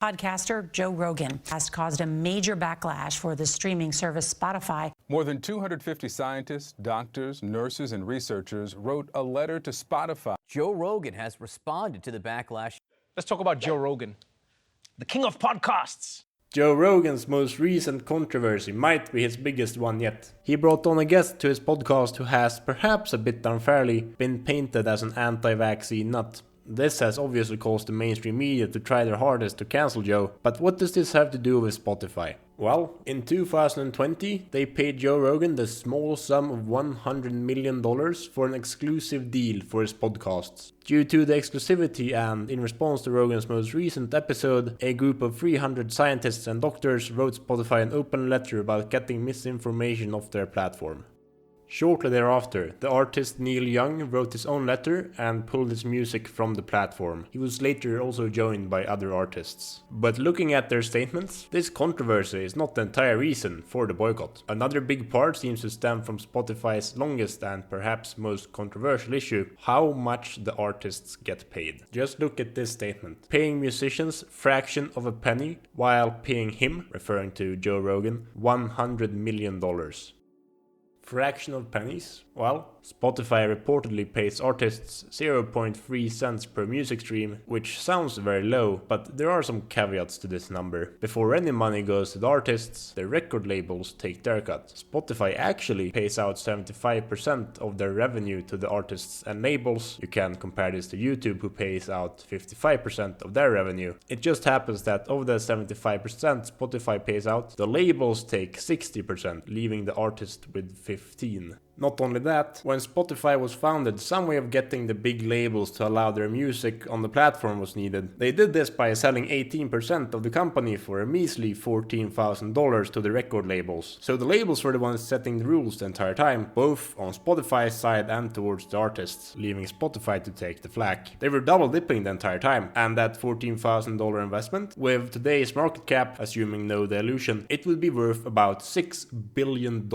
Podcaster Joe Rogan has caused a major backlash for the streaming service Spotify. More than 250 scientists, doctors, nurses, and researchers wrote a letter to Spotify. Joe Rogan has responded to the backlash. Let's talk about Joe Rogan, the king of podcasts. Joe Rogan's most recent controversy might be his biggest one yet. He brought on a guest to his podcast who has, perhaps a bit unfairly, been painted as an anti-vaccine nut. This has obviously caused the mainstream media to try their hardest to cancel Joe, but what does this have to do with Spotify? Well, in 2020, they paid Joe Rogan the small sum of $100 million for an exclusive deal for his podcasts. Due to the exclusivity and in response to Rogan's most recent episode, a group of 300 scientists and doctors wrote Spotify an open letter about getting misinformation off their platform. Shortly thereafter, the artist Neil Young wrote his own letter and pulled his music from the platform. He was later also joined by other artists. But looking at their statements, this controversy is not the entire reason for the boycott. Another big part seems to stem from Spotify's longest and perhaps most controversial issue: how much the artists get paid. Just look at this statement: paying musicians fraction of a penny while paying him, referring to Joe Rogan, $100 million. Fraction of pennies? Well, Spotify reportedly pays artists 0.3 cents per music stream, which sounds very low, but there are some caveats to this number. Before any money goes to the artists, the record labels take their cut. Spotify actually pays out 75% of their revenue to the artists and labels. You can compare this to YouTube, who pays out 55% of their revenue. It just happens that of the 75% Spotify pays out, the labels take 60%, leaving the artist with 15%. Not only that, when Spotify was founded, some way of getting the big labels to allow their music on the platform was needed. They did this by selling 18% of the company for a measly $14,000 to the record labels. So the labels were the ones setting the rules the entire time, both on Spotify's side and towards the artists, leaving Spotify to take the flak. They were double dipping the entire time, and that $14,000 investment, with today's market cap, assuming no dilution, it would be worth about $6 billion.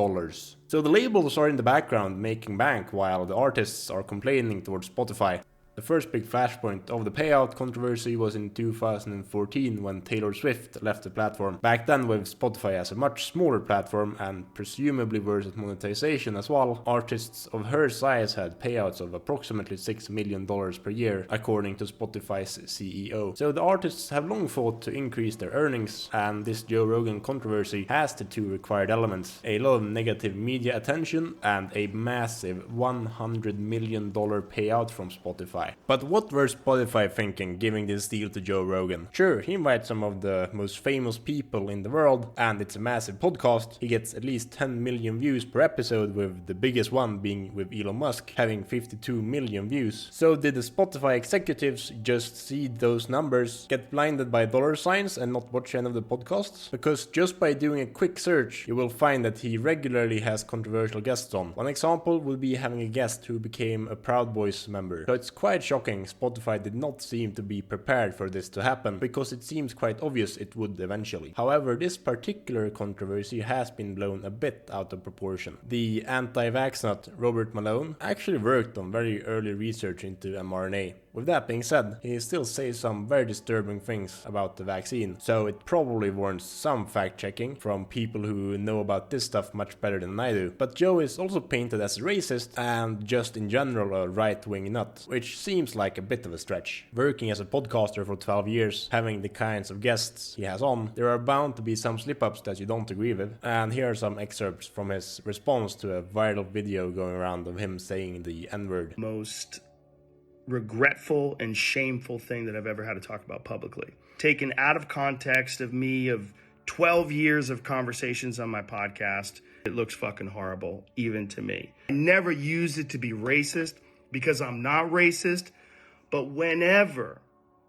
So the labels are in the background making bank while the artists are complaining towards Spotify. The first big flashpoint of the payout controversy was in 2014 when Taylor Swift left the platform. Back then, with Spotify as a much smaller platform and presumably worse at monetization as well, artists of her size had payouts of approximately $6 million per year, according to Spotify's CEO. So the artists have long fought to increase their earnings, and this Joe Rogan controversy has the two required elements: a lot of negative media attention and a massive $100 million payout from Spotify. But what were Spotify thinking giving this deal to Joe Rogan? Sure, he invites some of the most famous people in the world, and it's a massive podcast. He gets at least 10 million views per episode, with the biggest one being with Elon Musk, having 52 million views. So did the Spotify executives just see those numbers, get blinded by dollar signs and not watch any of the podcasts? Because just by doing a quick search, you will find that he regularly has controversial guests on. One example would be having a guest who became a Proud Boys member. So it's quite shocking Spotify did not seem to be prepared for this to happen, because it seems quite obvious it would eventually. However, this particular controversy has been blown a bit out of proportion. The anti-vax nut Robert Malone actually worked on very early research into mRNA. With that being said, he still says some very disturbing things about the vaccine, so it probably warrants some fact-checking from people who know about this stuff much better than I do. But Joe is also painted as a racist and just in general a right-wing nut, which seems like a bit of a stretch. Working as a podcaster for 12 years, having the kinds of guests he has on, there are bound to be some slip-ups that you don't agree with, and here are some excerpts from his response to a viral video going around of him saying the N-word. Most regretful and shameful thing that I've ever had to talk about publicly. Taken out of context of me of 12 years of conversations on my podcast, it looks fucking horrible, even to me. I never used it to be racist because I'm not racist, but whenever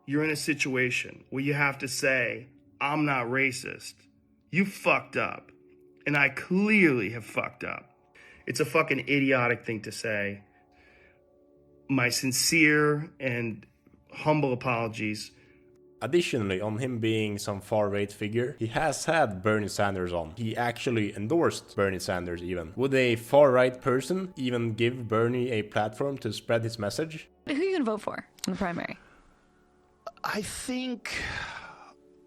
you're in a situation where you have to say, I'm not racist, you fucked up. And I clearly have fucked up. It's a fucking idiotic thing to say. My sincere and humble apologies. Additionally, on him being some far-right figure, he has had Bernie Sanders on. He actually endorsed Bernie Sanders even. Would a far-right person even give Bernie a platform to spread his message? Who are you going to vote for in the primary? I think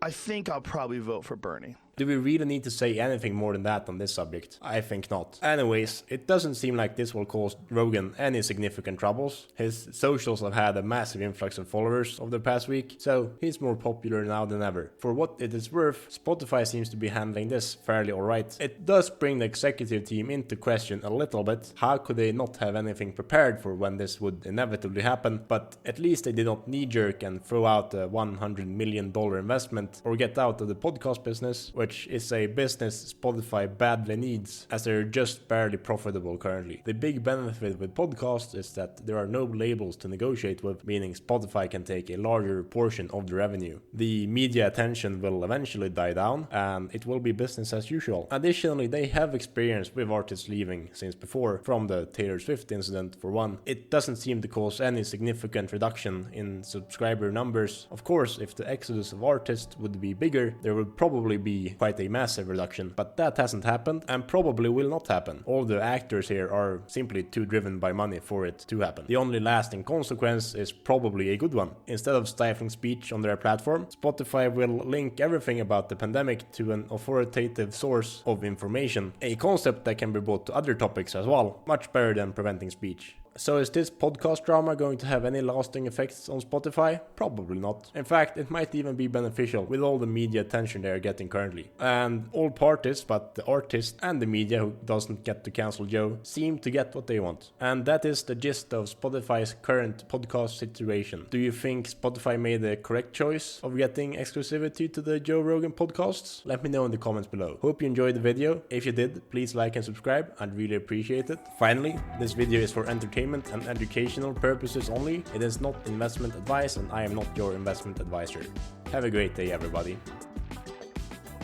I think I'll probably vote for Bernie. Do we really need to say anything more than that on this subject? I think not. Anyways, it doesn't seem like this will cause Rogan any significant troubles. His socials have had a massive influx of followers over the past week, so he's more popular now than ever. For what it is worth, Spotify seems to be handling this fairly alright. It does bring the executive team into question a little bit. How could they not have anything prepared for when this would inevitably happen? But at least they did not knee-jerk and throw out a $100 million investment or get out of the podcast business, which is a business Spotify badly needs, as they're just barely profitable currently. The big benefit with podcasts is that there are no labels to negotiate with, meaning Spotify can take a larger portion of the revenue. The media attention will eventually die down, and it will be business as usual. Additionally, they have experience with artists leaving since before, from the Taylor Swift incident for one. It doesn't seem to cause any significant reduction in subscriber numbers. Of course, if the exodus of artists would be bigger, there would probably be quite a massive reduction, but that hasn't happened and probably will not happen. All the actors here are simply too driven by money for it to happen. The only lasting consequence is probably a good one. Instead of stifling speech on their platform, Spotify will link everything about the pandemic to an authoritative source of information, a concept that can be brought to other topics as well, much better than preventing speech. So is this podcast drama going to have any lasting effects on Spotify? Probably not. In fact, it might even be beneficial with all the media attention they are getting currently. And all parties, but the artist and the media who doesn't get to cancel Joe, seem to get what they want. And that is the gist of Spotify's current podcast situation. Do you think Spotify made the correct choice of getting exclusivity to the Joe Rogan podcasts? Let me know in the comments below. Hope you enjoyed the video. If you did, please like and subscribe. I'd really appreciate it. Finally, this video is for entertainment and educational purposes only. It is not investment advice, and I am not your investment advisor. Have a great day, everybody.